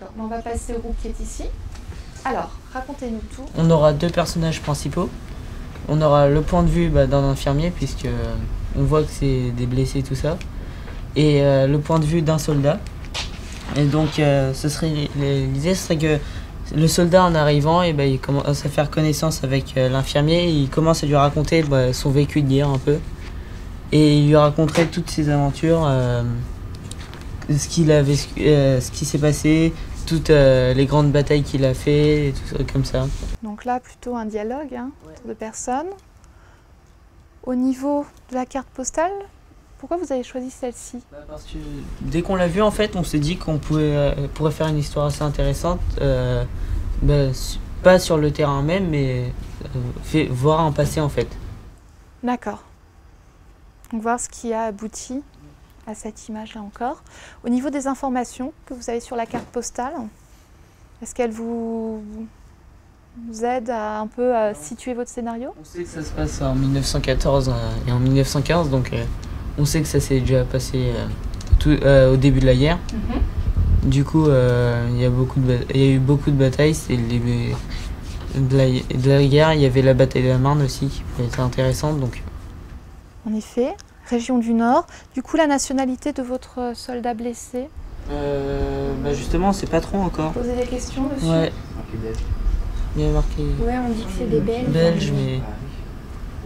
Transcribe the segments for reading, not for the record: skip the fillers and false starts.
D'accord, on va passer au groupe qui est ici. Alors, racontez-nous tout. On aura deux personnages principaux. On aura le point de vue d'un infirmier, puisque on voit que c'est des blessés, tout ça. Et le point de vue d'un soldat. Et donc, l'idée serait que le soldat, en arrivant, il commence à faire connaissance avec l'infirmier. Il commence à lui raconter son vécu de guerre un peu. Et il lui raconterait toutes ses aventures, ce qui s'est passé, toutes les grandes batailles qu'il a fait, et tout ça comme ça. Donc là, plutôt un dialogue entre deux personnes. Au niveau de la carte postale, pourquoi vous avez choisi celle-ci? Parce que dès qu'on l'a vue, en fait, on s'est dit qu'on pourrait faire une histoire assez intéressante, pas sur le terrain même, mais voir un passé en fait. D'accord. Donc voir ce qui a abouti à cette image-là encore. Au niveau des informations que vous avez sur la carte postale, est-ce qu'elle vous aide à un peu à situer votre scénario? On sait que ça se passe en 1914 et en 1915, donc on sait que ça s'est déjà passé au début de la guerre. Du coup, il y a eu beaucoup de batailles. De la guerre, il y avait la bataille de la Marne aussi, qui était intéressante. Donc. En effet, région du Nord. Du coup, la nationalité de votre soldat blessé? Justement, on sait pas trop encore. Posez des questions dessus? Ouais. Il y a marqué. Ouais, on dit que c'est des Belges. Belges, mais.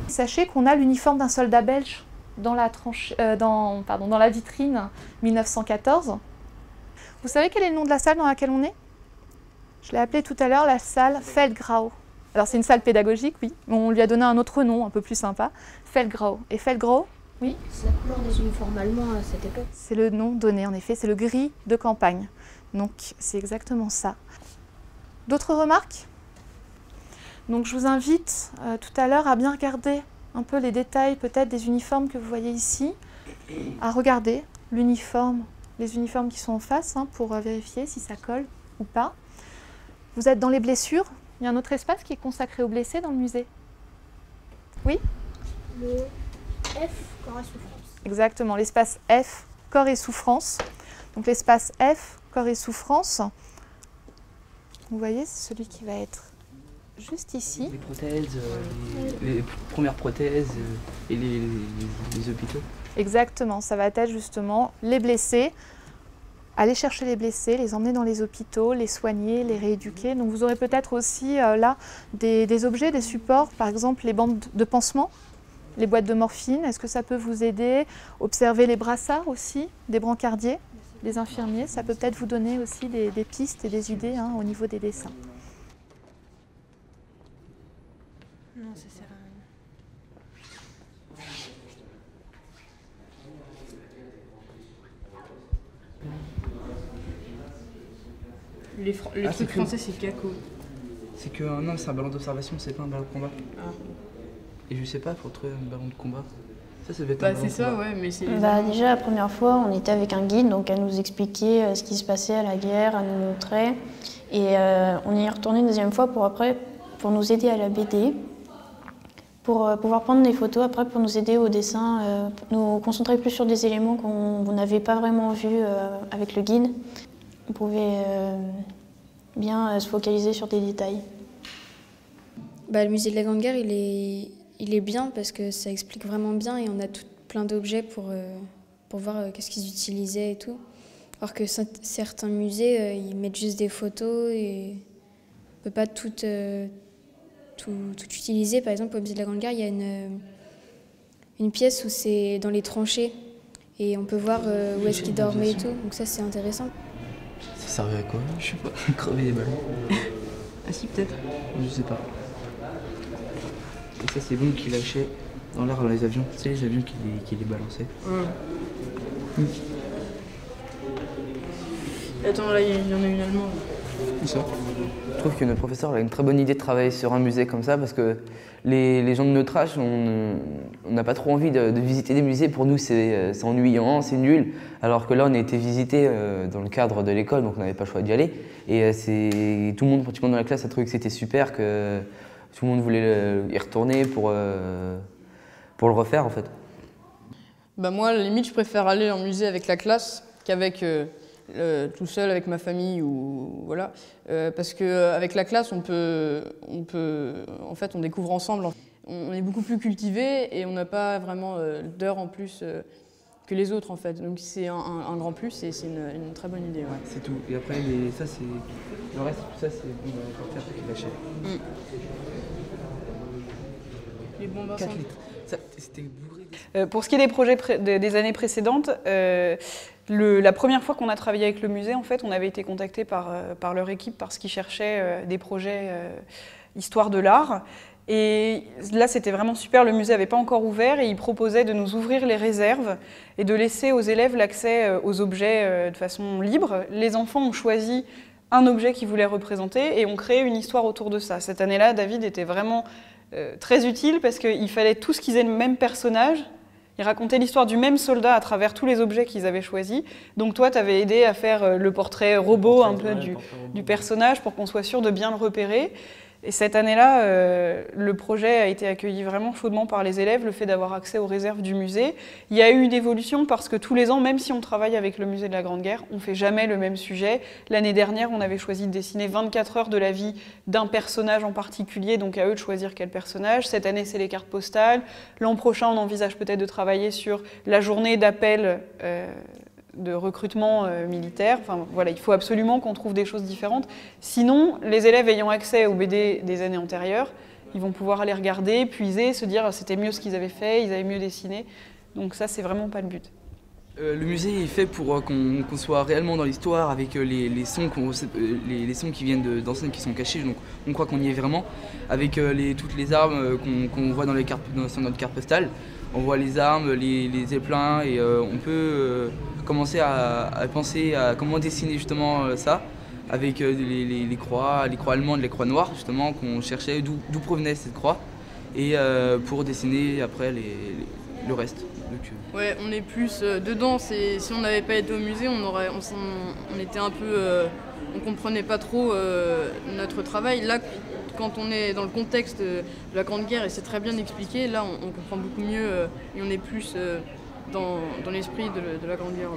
Sachez qu'on a l'uniforme d'un soldat belge dans la vitrine 1914. Vous savez quel est le nom de la salle dans laquelle on est? Je l'ai appelée tout à l'heure la salle Feldgrau. Alors c'est une salle pédagogique, oui, mais on lui a donné un autre nom un peu plus sympa, Feldgrau. Et Feldgrau, oui? C'est la couleur des uniformes allemands à cette époque. C'est le nom donné en effet, c'est le gris de campagne. Donc c'est exactement ça. D'autres remarques? Donc je vous invite tout à l'heure à bien regarder un peu les détails peut-être des uniformes que vous voyez ici, à regarder l'uniforme, les uniformes qui sont en face pour vérifier si ça colle ou pas. Vous êtes dans les blessures. Il y a un autre espace qui est consacré aux blessés dans le musée. Oui? Le F, corps et souffrance. Exactement, l'espace F, corps et souffrance. Donc l'espace F, corps et souffrance, vous voyez, c'est celui qui va être juste ici. Les prothèses, les premières prothèses et les hôpitaux. Exactement, ça va être justement les blessés, aller chercher les blessés, les emmener dans les hôpitaux, les soigner, les rééduquer. Donc vous aurez peut-être aussi là des objets, des supports, par exemple les bandes de pansement, les boîtes de morphine. Est-ce que ça peut vous aider? Observer les brassards aussi, des brancardiers, des infirmiers. Ça peut peut-être vous donner aussi des pistes et des idées au niveau des dessins. Non, ça sert à rien. Le truc français, c'est Kako. C'est que non, c'est un ballon d'observation, c'est pas un ballon de combat. Ah. Et je sais pas, faut trouver un ballon de combat. Ça devait être un Bah, ballon c'est de ça, combat. ouais, mais c'est. Déjà, la première fois, on était avec un guide, donc elle nous expliquait ce qui se passait à la guerre, elle nous montrait. Et on y est retourné une deuxième fois pour nous aider à la BD, pour pouvoir prendre des photos après, pour nous aider au dessin, nous concentrer plus sur des éléments qu'on n'avait pas vraiment vus avec le guide. On pouvait bien se focaliser sur des détails. Le musée de la Grande Guerre, il est bien parce que ça explique vraiment bien et on a plein d'objets pour voir qu'est-ce qu'ils utilisaient et tout. Alors que certains musées, ils mettent juste des photos et on ne peut pas tout utiliser. Par exemple, au musée de la Grande Guerre, il y a une pièce où c'est dans les tranchées et on peut voir où est-ce qu'ils dormaient et tout. Donc ça, c'est intéressant. Ça servait à quoi? Je sais pas. Crever des ballons. Ah si, peut-être. Je sais pas. Et ça, c'est bon qui lâchait dans l'air dans les avions. C'est les avions qui les balançaient. Attends, là, il y en a une allemande. C'est ça. Je trouve que notre professeur a une très bonne idée de travailler sur un musée comme ça parce que les gens de notre âge, on n'a pas trop envie de visiter des musées. Pour nous, c'est ennuyant, c'est nul. Alors que là, on a été visité dans le cadre de l'école, donc on n'avait pas le choix d'y aller. Et tout le monde, pratiquement dans la classe, a trouvé que c'était super, que tout le monde voulait y retourner pour le refaire en fait. Bah moi, à la limite, je préfère aller en musée avec la classe qu'avec tout seul avec ma famille ou voilà, parce qu'avec la classe en fait on découvre ensemble. On est beaucoup plus cultivé et on n'a pas vraiment d'heures en plus que les autres en fait. Donc c'est un grand plus et c'est une très bonne idée. Ouais. C'est tout. Et après ça c'est le reste, tout ça c'est bon, porter après qu'il achète. Les bons 4 litres. C'était bourré. Pour ce qui est des projets des années précédentes, la première fois qu'on a travaillé avec le musée, en fait, on avait été contacté par leur équipe parce qu'ils cherchaient des projets histoire de l'art. Et là, c'était vraiment super, le musée n'avait pas encore ouvert et ils proposaient de nous ouvrir les réserves et de laisser aux élèves l'accès aux objets de façon libre. Les enfants ont choisi un objet qu'ils voulaient représenter et ont créé une histoire autour de ça. Cette année-là, David était vraiment très utile parce qu'il fallait tous qu'ils aient le même personnage. Ils racontaient l'histoire du même soldat à travers tous les objets qu'ils avaient choisis. Donc toi, tu avais aidé à faire le portrait robot un peu du personnage pour qu'on soit sûr de bien le repérer. Et cette année-là, le projet a été accueilli vraiment chaudement par les élèves, le fait d'avoir accès aux réserves du musée. Il y a eu une évolution parce que tous les ans, même si on travaille avec le musée de la Grande Guerre, on ne fait jamais le même sujet. L'année dernière, on avait choisi de dessiner 24 heures de la vie d'un personnage en particulier, donc à eux de choisir quel personnage. Cette année, c'est les cartes postales. L'an prochain, on envisage peut-être de travailler sur la journée d'appel de recrutement militaire. Enfin, voilà, il faut absolument qu'on trouve des choses différentes. Sinon, les élèves ayant accès aux BD des années antérieures, ils vont pouvoir aller regarder, puiser, se dire c'était mieux ce qu'ils avaient fait, ils avaient mieux dessiné. Donc ça, c'est vraiment pas le but. Le musée est fait pour qu'on soit réellement dans l'histoire avec les sons qui viennent d'enseignes qui sont cachés, donc on croit qu'on y est vraiment, avec toutes les armes qu'on voit dans notre carte postale. On voit les armes, les zeppelins et on peut commencer à penser à comment dessiner justement ça avec les croix allemandes, les croix noires justement qu'on cherchait, d'où provenait cette croix et pour dessiner après le reste. Donc, ouais, on est plus dedans. Si on n'avait pas été au musée, on était un peu, on comprenait pas trop notre travail. Là, quand on est dans le contexte de la Grande Guerre et c'est très bien expliqué, là on comprend beaucoup mieux et on est plus dans l'esprit de la Grande Guerre.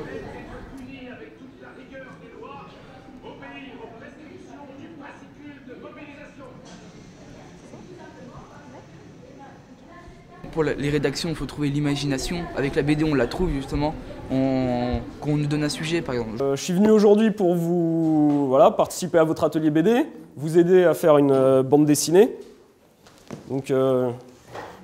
Pour les rédactions, il faut trouver l'imagination. Avec la BD, on la trouve justement. Quand on nous donne un sujet, par exemple. Je suis venu aujourd'hui pour vous participer à votre atelier BD, vous aider à faire une bande dessinée. Donc,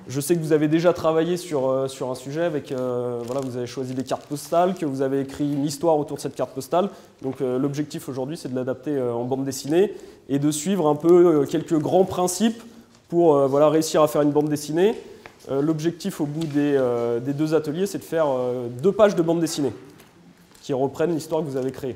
je sais que vous avez déjà travaillé sur un sujet avec, vous avez choisi des cartes postales, que vous avez écrit une histoire autour de cette carte postale. Donc, l'objectif aujourd'hui, c'est de l'adapter en bande dessinée et de suivre un peu quelques grands principes pour réussir à faire une bande dessinée. L'objectif au bout des 2 ateliers, c'est de faire 2 pages de bande dessinée qui reprennent l'histoire que vous avez créée.